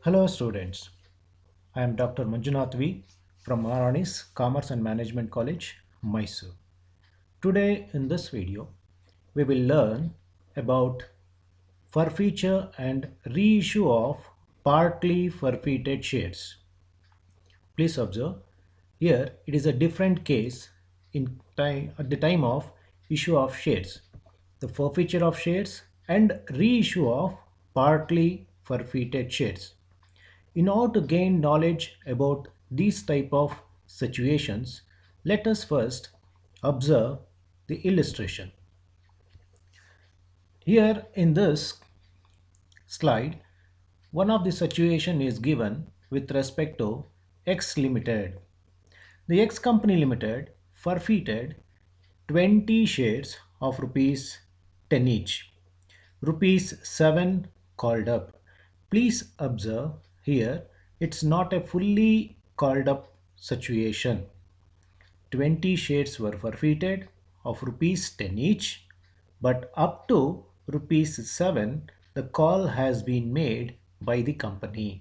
Hello students, I am Dr. Manjunath V from Maharani's Commerce and Management College, Mysore. Today in this video, we will learn about forfeiture and reissue of partly forfeited shares. Please observe, here it is a different case at the time of issue of shares. The forfeiture of shares and reissue of partly forfeited shares. In order to gain knowledge about these type of situations, let us first observe the illustration. Here in this slide, one of the situation is given with respect to X Limited. The X Company Limited forfeited 20 shares of rupees 10 each. Rupees 7 called up. Please observe here it's not a fully called up situation. 20 shares were forfeited of rupees 10 each, but up to rupees 7 the call has been made by the company,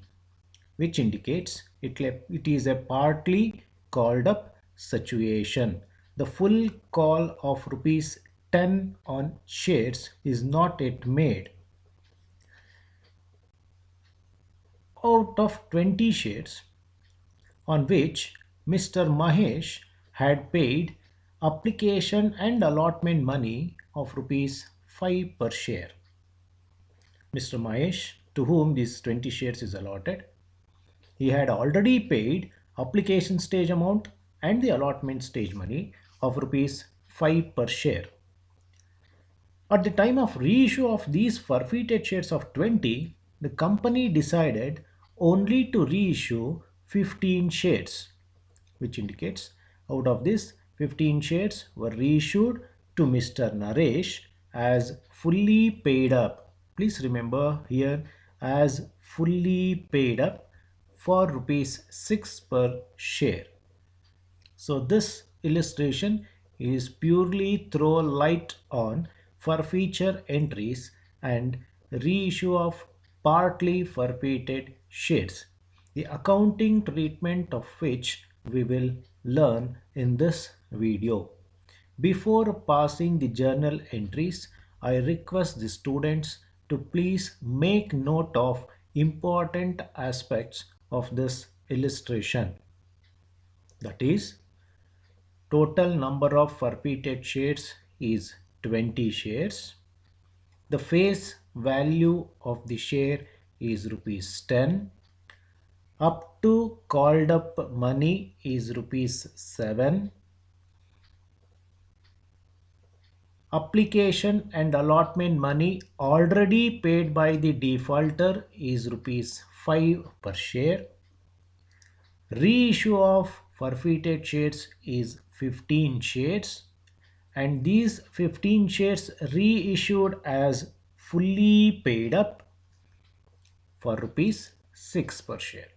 which indicates it is a partly called up situation. The full call of rupees 10 on shares is not yet made. Out of 20 shares on which Mr. Mahesh had paid application and allotment money of rupees 5 per share. Mr. Mahesh, to whom these 20 shares is allotted, he had already paid application stage amount and the allotment stage money of rupees 5 per share. At the time of reissue of these forfeited shares of 20, the company decided only to reissue 15 shares, which indicates out of this 15 shares were reissued to Mr. Naresh as fully paid up. Please remember here as fully paid up for rupees 6 per share. So this illustration is purely throw light on forfeiture entries and reissue of partly forfeited shares, the accounting treatment of which we will learn in this video. Before passing the journal entries, I request the students to please make note of important aspects of this illustration. That is, total number of forfeited shares is 20 shares. The face value of the share is rupees 10. Up to called up money is rupees 7. Application and allotment money already paid by the defaulter is rupees 5 per share. Reissue of forfeited shares is 15 shares, and these 15 shares reissued as fully paid up for rupees 6 per share.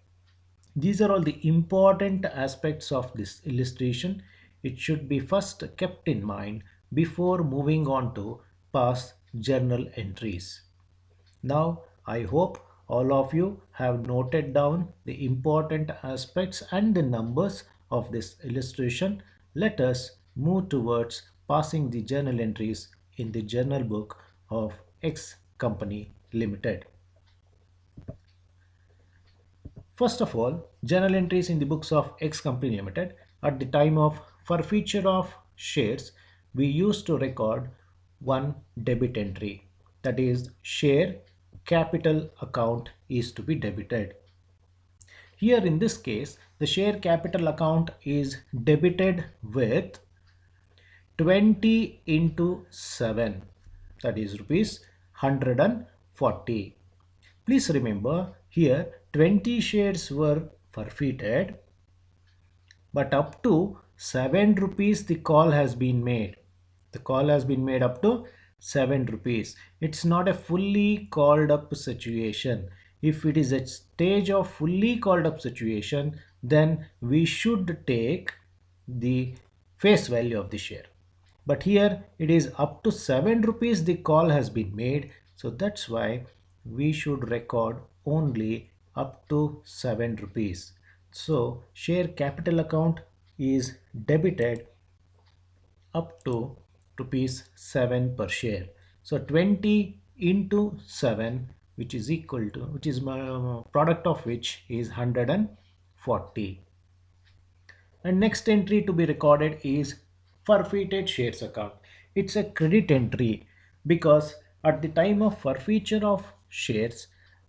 These are all the important aspects of this illustration. It should be first kept in mind before moving on to pass journal entries. Now, I hope all of you have noted down the important aspects and the numbers of this illustration. Let us move towards passing the journal entries in the journal book of X Company Limited. First of all, journal entries in the books of X Company Limited. At the time of forfeiture of shares, we used to record one debit entry, that is, share capital account is to be debited. Here in this case, the share capital account is debited with 20 into 7, that is rupees 140. Please remember here 20 shares were forfeited, but up to 7 rupees the call has been made. The call has been made up to 7 rupees. It's not a fully called up situation. If it is a stage of fully called up situation, then we should take the face value of the share. But here it is up to 7 rupees the call has been made. So that's why we should record only up to 7 rupees. So share capital account is debited up to rupees 7 per share. So 20 into 7, which is equal to, which is product of which is 140. And next entry to be recorded is forfeited shares account. It's a credit entry because at the time of forfeiture of shares,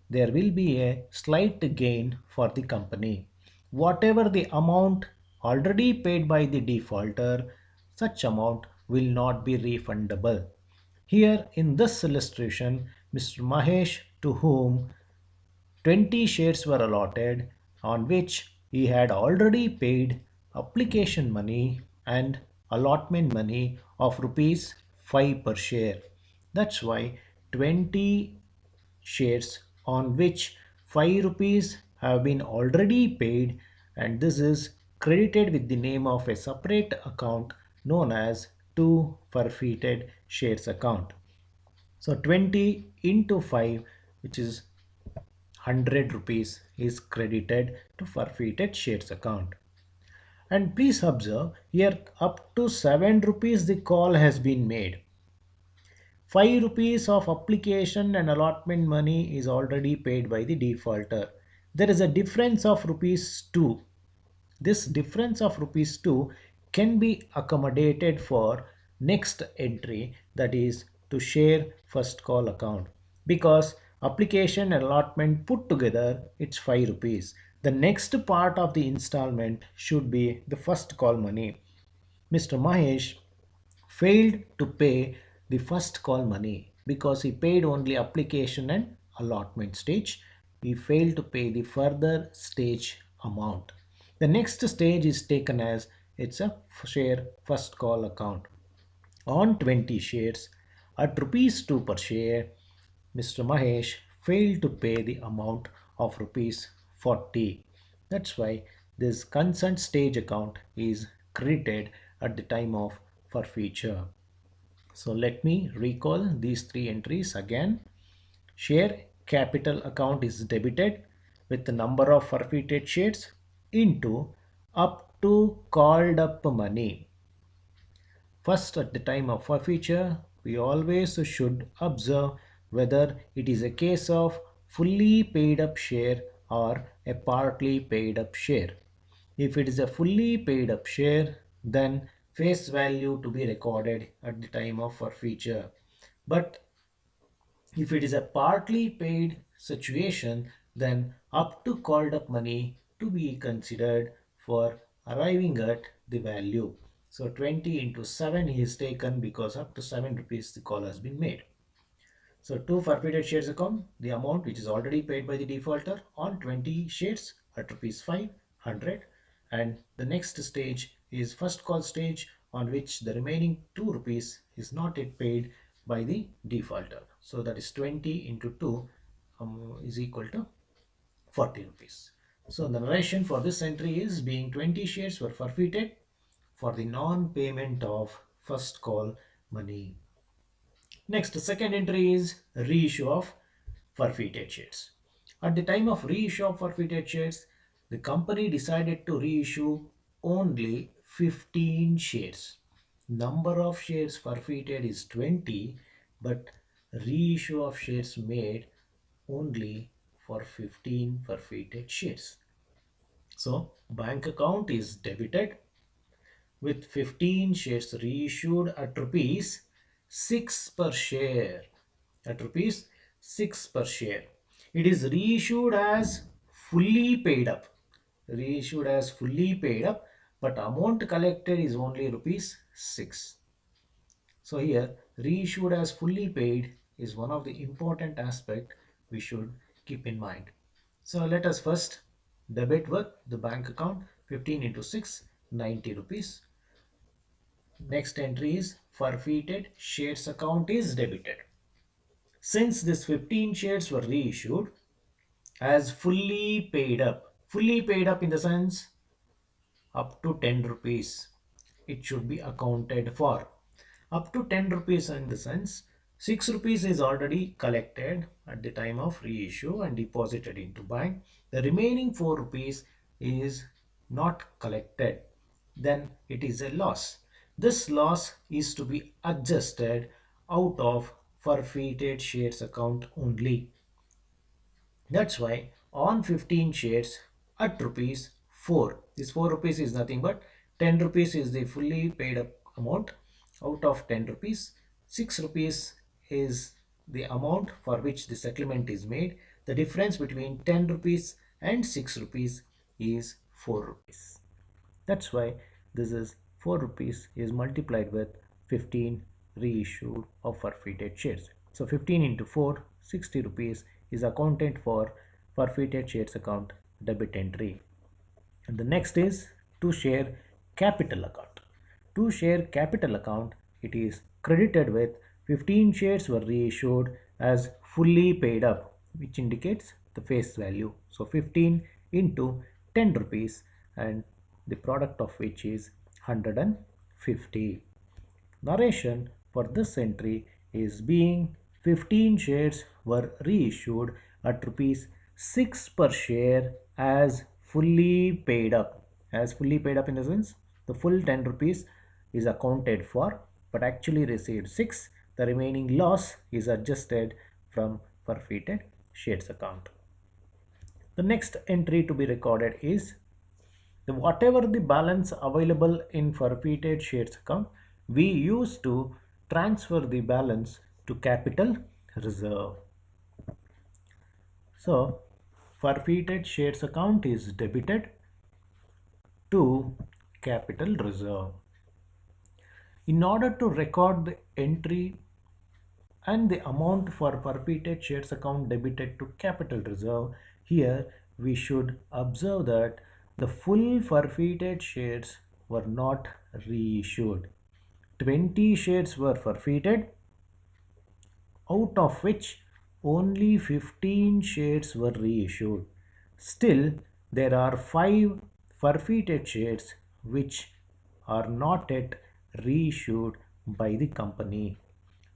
there will be a slight gain for the company. Whatever the amount already paid by the defaulter, such amount will not be refundable. Here in this illustration, Mr. Mahesh, to whom 20 shares were allotted, on which he had already paid application money and allotment money of rupees 5 per share. That's why 20 shares on which 5 rupees have been already paid, and this is credited with the name of a separate account known as to forfeited shares account. So 20 into 5, which is 100 rupees, is credited to forfeited shares account. And please observe here, up to 7 rupees the call has been made. 5 rupees of application and allotment money is already paid by the defaulter. There is a difference of rupees 2. This difference of rupees 2 can be accommodated for next entry, that is to share first call account, because application and allotment put together it's 5 rupees. The next part of the installment should be the first call money. Mr. Mahesh failed to pay the first call money because he paid only application and allotment stage. He failed to pay the further stage amount. The next stage is taken as it's a share first call account. On 20 shares at rupees 2 per share, Mr. Mahesh failed to pay the amount of rupees 40. That's why this consent stage account is credited at the time of forfeiture. So let me recall these three entries again. Share capital account is debited with the number of forfeited shares into up to called up money. First, at the time of forfeiture, we always should observe whether it is a case of fully paid up share or a partly paid up share. If it is a fully paid up share, then face value to be recorded at the time of forfeiture. But if it is a partly paid situation, then up to called up money to be considered for arriving at the value. So 20 into 7 is taken because up to 7 rupees the call has been made. So to forfeited shares account, the amount which is already paid by the defaulter on 20 shares at rupees 500, and the next stage is first call stage, on which the remaining 2 rupees is not yet paid by the defaulter. So that is 20 into 2 is equal to 40 rupees. So the narration for this entry is being 20 shares were forfeited for the non-payment of first call money. Next, second entry is reissue of forfeited shares. At the time of reissue of forfeited shares, the company decided to reissue only 15 shares. Number of shares forfeited is 20, but reissue of shares made only for 15 forfeited shares. So bank account is debited with 15 shares reissued at rupees 6 per share. At rupees 6 per share. It is reissued as fully paid up. Reissued as fully paid up, but amount collected is only rupees 6. So here reissued as fully paid is one of the important aspect we should keep in mind. So let us first debit with the bank account 15 into 6, 90 rupees. Next entry is forfeited shares account is debited. Since this 15 shares were reissued as fully paid up in the sense up to 10 rupees, it should be accounted for. Up to 10 rupees in the sense 6 rupees is already collected at the time of reissue and deposited into bank. The remaining 4 rupees is not collected. Then it is a loss. This loss is to be adjusted out of forfeited shares account only. That's why on 15 shares at rupees 4, this 4 rupees is nothing but 10 rupees is the fully paid up amount. Out of 10 rupees, 6 rupees is the amount for which the settlement is made. The difference between 10 rupees and 6 rupees is 4 rupees. That's why this is 4 rupees is multiplied with 15 reissued of forfeited shares. So 15 into 4, 60 rupees is accounted for forfeited shares account debit entry. And the next is to share capital account. To share capital account, it is credited with 15 shares were reissued as fully paid up, which indicates the face value. So 15 into 10 rupees and the product of which is 150. Narration for this entry is being 15 shares were reissued at rupees 6 per share as fully paid up. As fully paid up in the sense the full 10 rupees is accounted for but actually received 6. The remaining loss is adjusted from forfeited shares account. The next entry to be recorded is whatever the balance available in forfeited shares account, we use to transfer the balance to capital reserve. So, forfeited shares account is debited to capital reserve. In order to record the entry and the amount for forfeited shares account debited to capital reserve, here we should observe that the full forfeited shares were not reissued. 20 shares were forfeited, out of which only 15 shares were reissued. Still, there are 5 forfeited shares which are not yet reissued by the company.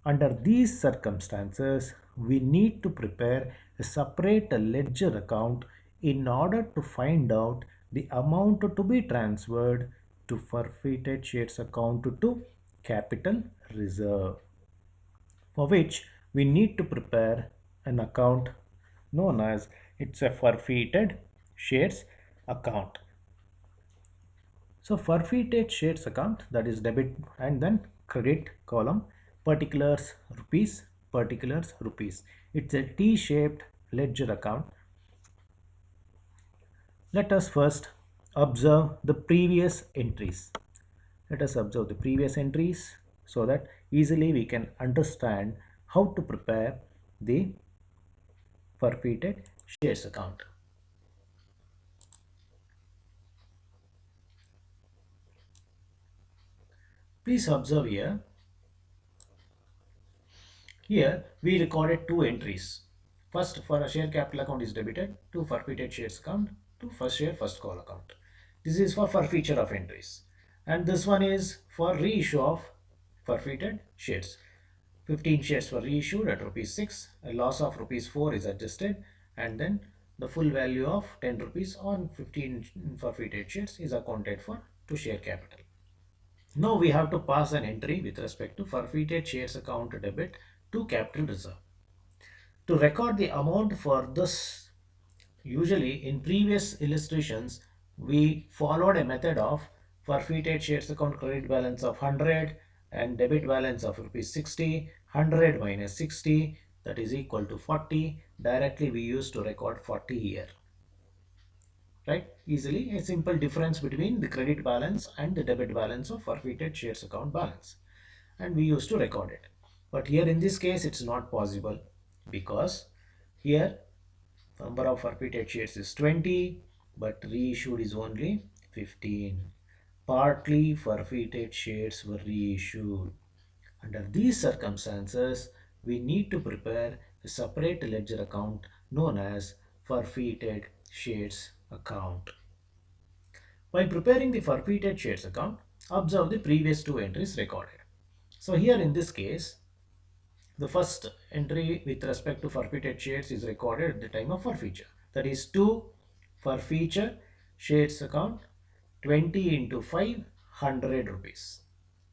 Under these circumstances, we need to prepare a separate ledger account in order to find out the amount to be transferred to forfeited shares account to capital reserve, for which we need to prepare an account known as it's a forfeited shares account. So forfeited shares account, that is debit and then credit column, particulars rupees. It's a T-shaped ledger account. Let us first observe the previous entries. Let us observe the previous entries so that easily we can understand how to prepare the forfeited shares account. Please observe here. Here we recorded two entries. First, for a share capital account is debited to forfeited shares account to first share first call account. This is for forfeiture of entries. And this one is for reissue of forfeited shares. 15 shares were reissued at rupees 6. A loss of rupees 4 is adjusted and then the full value of 10 rupees on 15 forfeited shares is accounted for to share capital. Now we have to pass an entry with respect to forfeited shares account debit to capital reserve. To record the amount for this, usually in previous illustrations, we followed a method of forfeited shares account credit balance of 100 and debit balance of rupees 60, 100 minus 60, that is equal to 40. Directly we used to record 40 here. Right? Easily a simple difference between the credit balance and the debit balance of forfeited shares account balance. And we used to record it. But here in this case it's not possible because here number of forfeited shares is 20 but reissued is only 15. Partly forfeited shares were reissued. Under these circumstances, we need to prepare a separate ledger account known as forfeited shares account. By preparing the forfeited shares account, observe the previous two entries recorded. So here in this case, The first entry with respect to forfeited shares is recorded at the time of forfeiture. That is to forfeiture shares account 20 into 5, 100 rupees.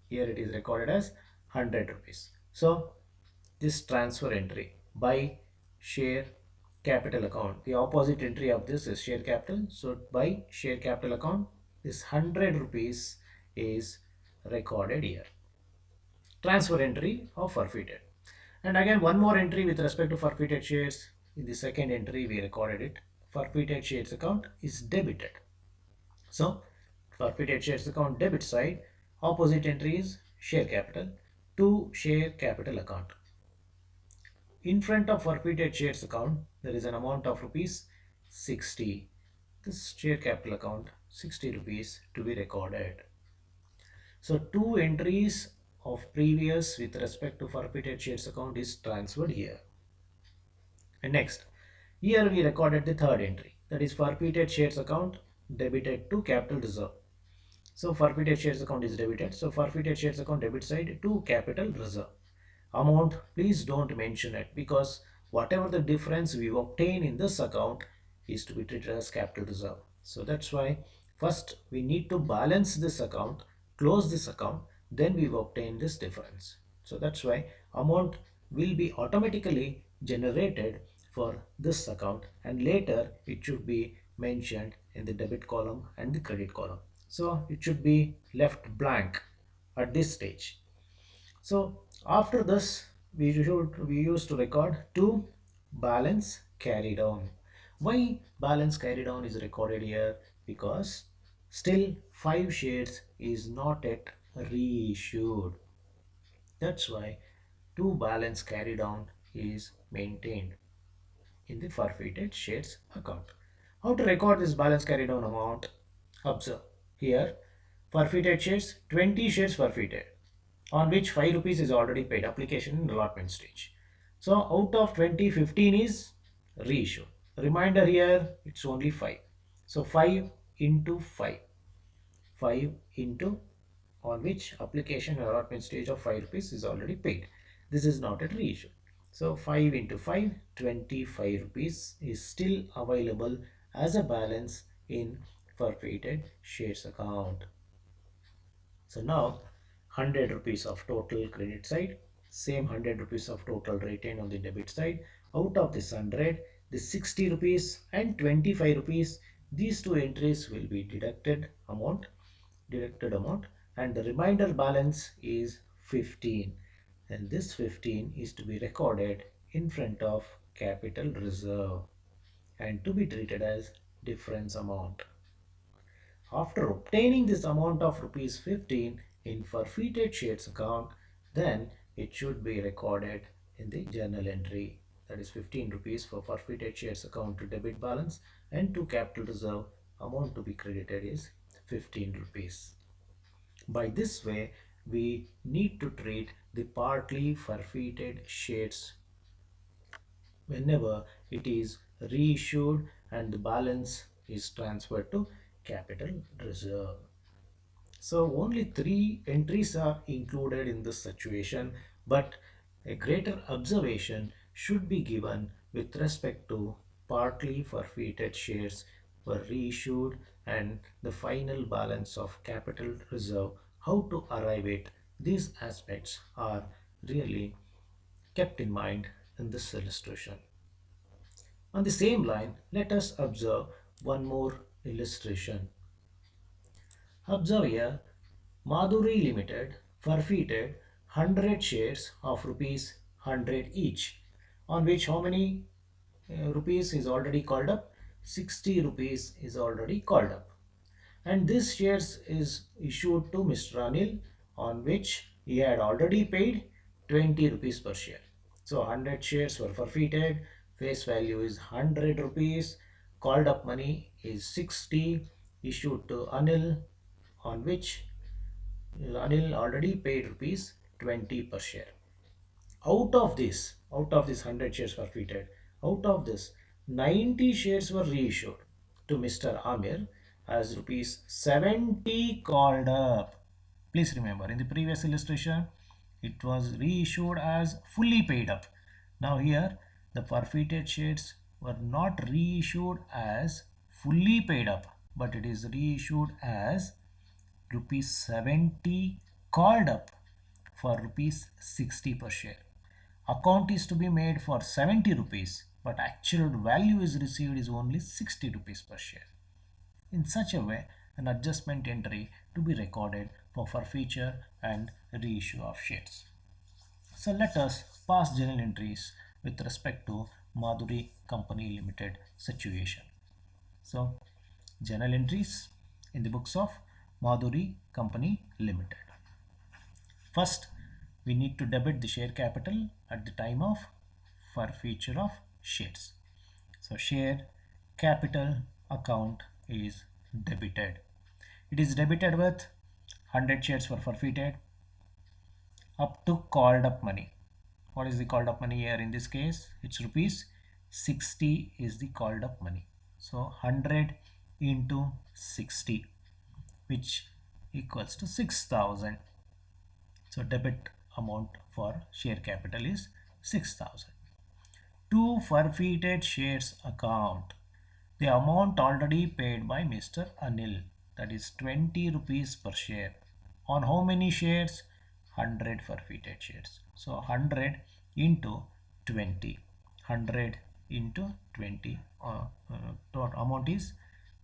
Here it is recorded as 100 rupees. So this transfer entry by share capital account. The opposite entry of this is share capital. So by share capital account, this 100 rupees is recorded here. Transfer entry of forfeited. And again, one more entry with respect to forfeited shares. In the second entry, we recorded it. Forfeited shares account is debited. So, forfeited shares account debit side, opposite entry is share capital to share capital account. In front of forfeited shares account, there is an amount of rupees 60. This share capital account, 60 rupees to be recorded. So two entries of previous with respect to forfeited shares account is transferred here. And next, here we recorded the third entry, that is forfeited shares account debited to capital reserve. So forfeited shares account is debited. So forfeited shares account debit side to capital reserve. Amount, please don't mention it, because whatever the difference we obtain in this account is to be treated as capital reserve. So that's why first we need to balance this account, close this account, then we obtain this difference. So that's why amount will be automatically generated for this account, and later it should be mentioned in the debit column and the credit column. So it should be left blank at this stage. So after this, we used to record to balance carried on. Why balance carried on is recorded here? Because still 5 shares is not yet reissued. That's why to balance carried on is maintained in the forfeited shares account. How to record this balance carried on amount? Observe here, forfeited shares, 20 shares forfeited, on which 5 rupees is already paid, application in allotment stage. So out of 20, 15 is reissue. Reminder here, it's only 5. So 5 into 5. 5 into, on which application allotment stage of 5 rupees is already paid. This is not a reissue. So 5 into 5, 25 rupees is still available as a balance in forfeited shares account. So now 100 rupees of total credit side, same 100 rupees of total retained on the debit side. Out of this 100, the 60 rupees and 25 rupees, these two entries will be deducted amount, and the remainder balance is 15, and this 15 is to be recorded in front of capital reserve and to be treated as difference amount. After obtaining this amount of rupees 15 in forfeited shares account, then it should be recorded in the journal entry. That is 15 rupees for forfeited shares account to debit balance, and to capital reserve amount to be credited is 15 rupees. By this way, we need to treat the partly forfeited shares whenever it is reissued and the balance is transferred to capital reserve. So only 3 entries are included in this situation, but a greater observation should be given with respect to partly forfeited shares were reissued and the final balance of capital reserve. How to arrive at these aspects are really kept in mind in this illustration. On the same line, let us observe one more illustration. Observe here, Madhuri Limited forfeited 100 shares of rupees 100 each, on which how many rupees is already called up? 60 rupees is already called up. And this shares is issued to Mr. Anil, on which he had already paid 20 rupees per share. So 100 shares were forfeited, face value is 100 rupees, called up money is 60, issued to Anil, on which Anil already paid rupees 20 per share. Out of this 100 shares forfeited, out of this 90 shares were reissued to Mr. Amir as rupees 70 called up. Please remember, in the previous illustration, It was reissued as fully paid up. Now here the forfeited shares were not reissued as fully paid up, but it is reissued as rupees 70 called up for rupees 60 per share. Account is to be made for 70 rupees, but actual value is received is only 60 rupees per share. In such a way, an adjustment entry to be recorded for forfeiture and reissue of shares. So let us pass journal entries with respect to Madhuri Company Limited situation. So journal entries in the books of Madhuri Company Limited. First, we need to debit the share capital at the time of forfeiture of shares. So share capital account is debited. It is debited with 100 shares were forfeited up to called up money. What is the called up money here? In this case, it's rupees 60 is the called up money. So 100 into 60, which equals to 6,000. So debit amount for share capital is 6,000. To forfeited shares account, the amount already paid by Mr. Anil, that is 20 rupees per share. On how many shares? 100 forfeited shares. So 100 into 20. 100 into 20. Total amount is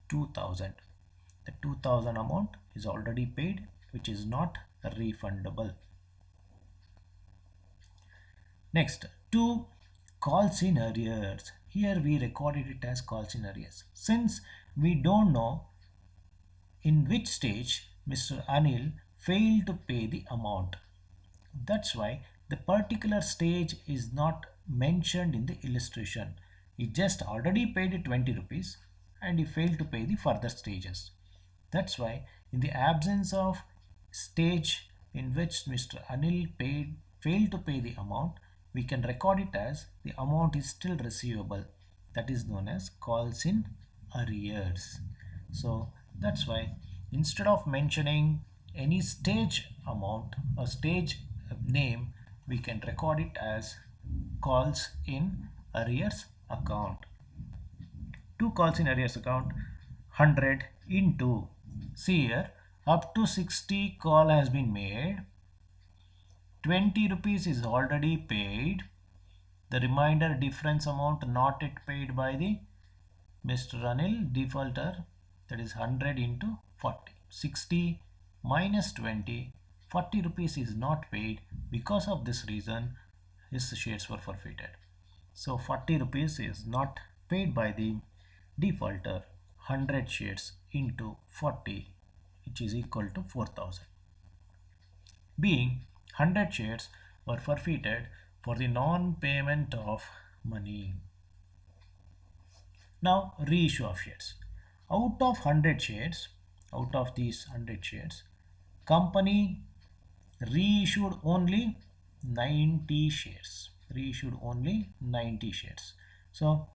2000. The 2000 amount is already paid, which is not refundable. Next, two calls in arrears. Here we recorded it as calls in arrears. Since we don't know in which stage Mr. Anil failed to pay the amount, that's why the particular stage is not mentioned in the illustration. He just already paid 20 rupees and he failed to pay the further stages. That's why in the absence of stage in which Mr. Anil failed to pay the amount, we can record it as the amount is still receivable. That is known as calls in arrears. So that's why instead of mentioning any stage amount or stage name, we can record it as calls in arrears account. Two calls in arrears account, 100 into, see here, up to 60 call has been made, 20 rupees is already paid, the remainder difference amount not yet paid by the Mr. Anil defaulter, that is 100 into 40. 60 minus 20, 40 rupees is not paid. Because of this reason, his shares were forfeited. So 40 rupees is not paid by the defaulter. 100 shares into 40, which is equal to 4,000. Being 100 shares were forfeited for the non-payment of money. Now reissue of shares. Out of 100 shares, out of these 100 shares, company reissued only 90 shares. Reissued only 90 shares. So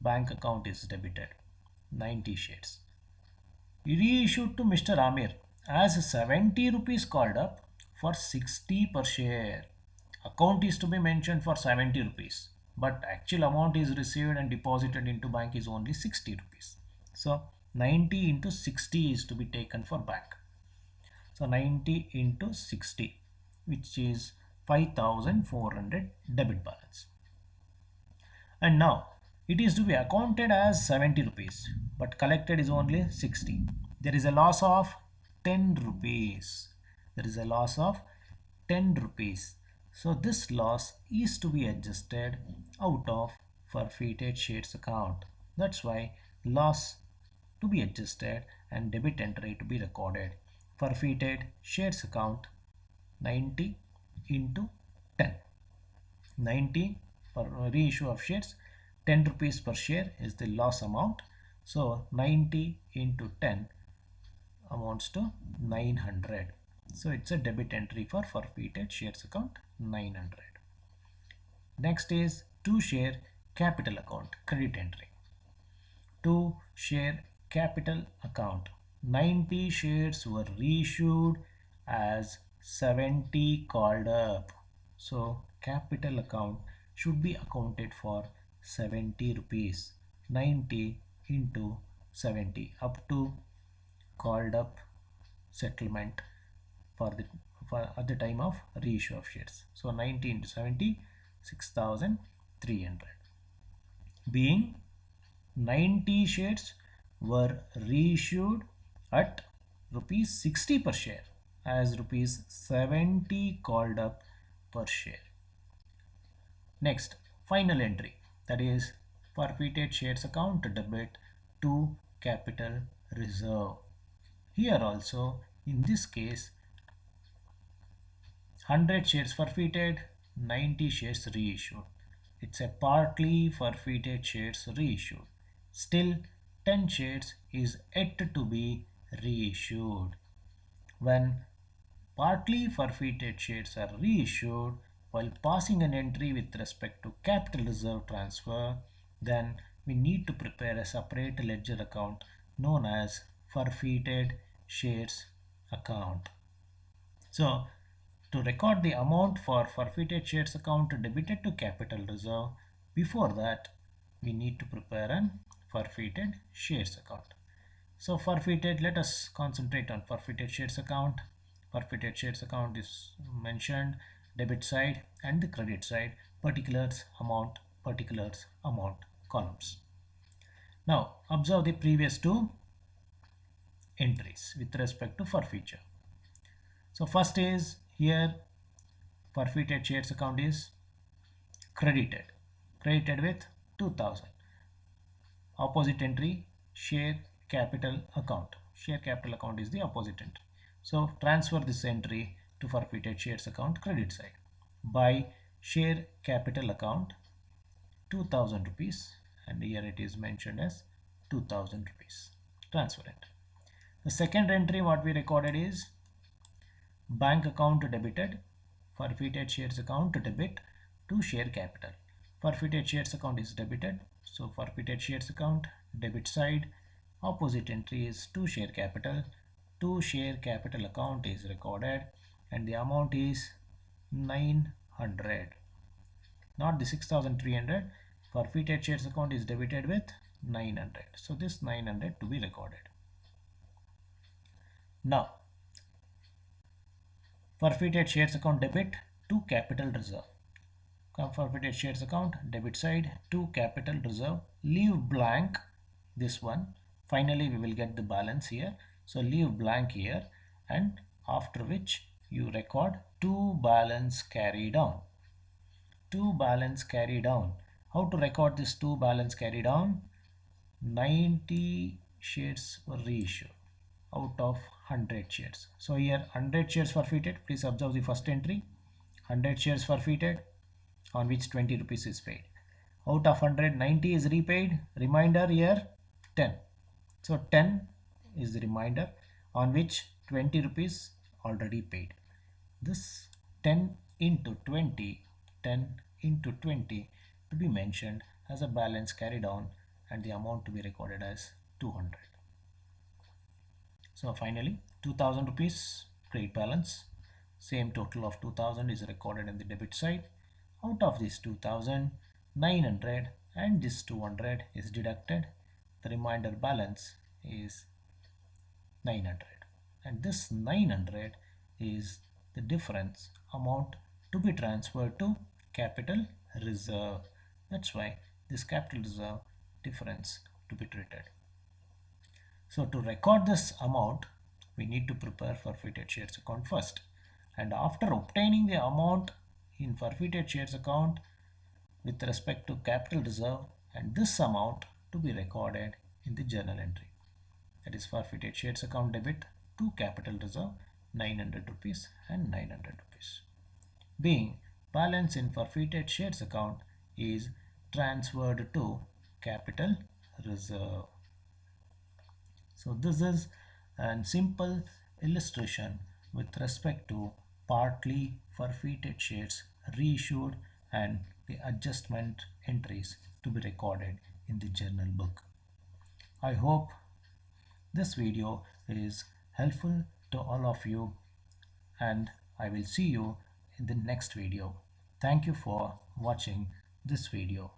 bank account is debited 90 shares. Reissued to Mr. Amir as 70 rupees called up for 60 per share. Account is to be mentioned for 70 rupees, but actual amount is received and deposited into bank is only 60 rupees. So 90 into 60 is to be taken for bank. So 90 into 60, which is 5,400 debit balance. And now it is to be accounted as 70 rupees, but collected is only 60. There is a loss of 10 rupees. There is a loss of 10 rupees. So this loss is to be adjusted out of forfeited shares account. That's why loss to be adjusted and debit entry to be recorded. Forfeited shares account 90 into 10. 90 for reissue of shares, 10 rupees per share is the loss amount. So 90 into 10 amounts to 900. So it's a debit entry for forfeited shares account 900. Next is to share capital account credit entry. To share capital account, 90 shares were reissued as 70 called up. So capital account should be accounted for 70 rupees. 90 into 70 up to called up settlement for the for at the time of reissue of shares. So 90 into 70, 6,300. Being 90 shares were reissued at rupees 60 per share as rupees 70 called up per share. Next, final entry, that is forfeited shares account debit to capital reserve. Here also, in this case, 100 shares forfeited, 90 shares reissued. It's a partly forfeited shares reissued. Still, 10 shares is yet to be reissued. When partly forfeited shares are reissued while passing an entry with respect to capital reserve transfer, then we need to prepare a separate ledger account known as forfeited shares account. So, to record the amount for forfeited shares account debited to capital reserve, before that we need to prepare an forfeited shares account. So forfeited, let us concentrate on forfeited shares account. Forfeited shares account is mentioned debit side and the credit side, particulars amount columns. Now observe the previous two entries with respect to forfeiture. So first is here forfeited shares account is credited with 2000. Opposite entry, share capital account. Share capital account is the opposite entry. So transfer this entry to forfeited shares account credit side by share capital account 2000 rupees, and here it is mentioned as 2000 rupees. Transfer entry. The second entry what we recorded is bank account debited, forfeited shares account debit to share capital. Forfeited shares account is debited, so forfeited shares account debit side, opposite entry is to share capital. To share capital account is recorded and the amount is 900, not the 6,300. Forfeited shares account is debited with 900, so this 900 to be recorded. Now forfeited shares account debit to capital reserve. Forfeited shares account debit side to capital reserve, leave blank this one. Finally we will get the balance here, so leave blank here, and after which you record to balance carried on. To balance carried on. How to record this to balance carried on? 90 shares were reissued out of 100 shares. So here 100 shares forfeited. Please observe the first entry. 100 shares forfeited on which 20 rupees is paid. Out of 100, 90 is repaid. Reminder here 10. So 10 is the reminder on which 20 rupees already paid. This 10 into 20, 10 into 20 to be mentioned as a balance carried on and the amount to be recorded as 200. So finally 2000 rupees credit balance, same total of 2000 is recorded in the debit side. Out of this 2000, 900 and this 200 is deducted. The remainder balance is 900, and this 900 is the difference amount to be transferred to capital reserve. That's why this capital reserve difference to be treated. So to record this amount, we need to prepare forfeited shares account first, and after obtaining the amount in forfeited shares account with respect to capital reserve, and this amount to be recorded in the journal entry, that is forfeited shares account debit to capital reserve 900 rupees and 900 rupees. Being balance in forfeited shares account is transferred to capital reserve. So this is a simple illustration with respect to partly forfeited shares reissued and the adjustment entries to be recorded in the journal book. I hope this video is helpful to all of you, and I will see you in the next video. Thank you for watching this video.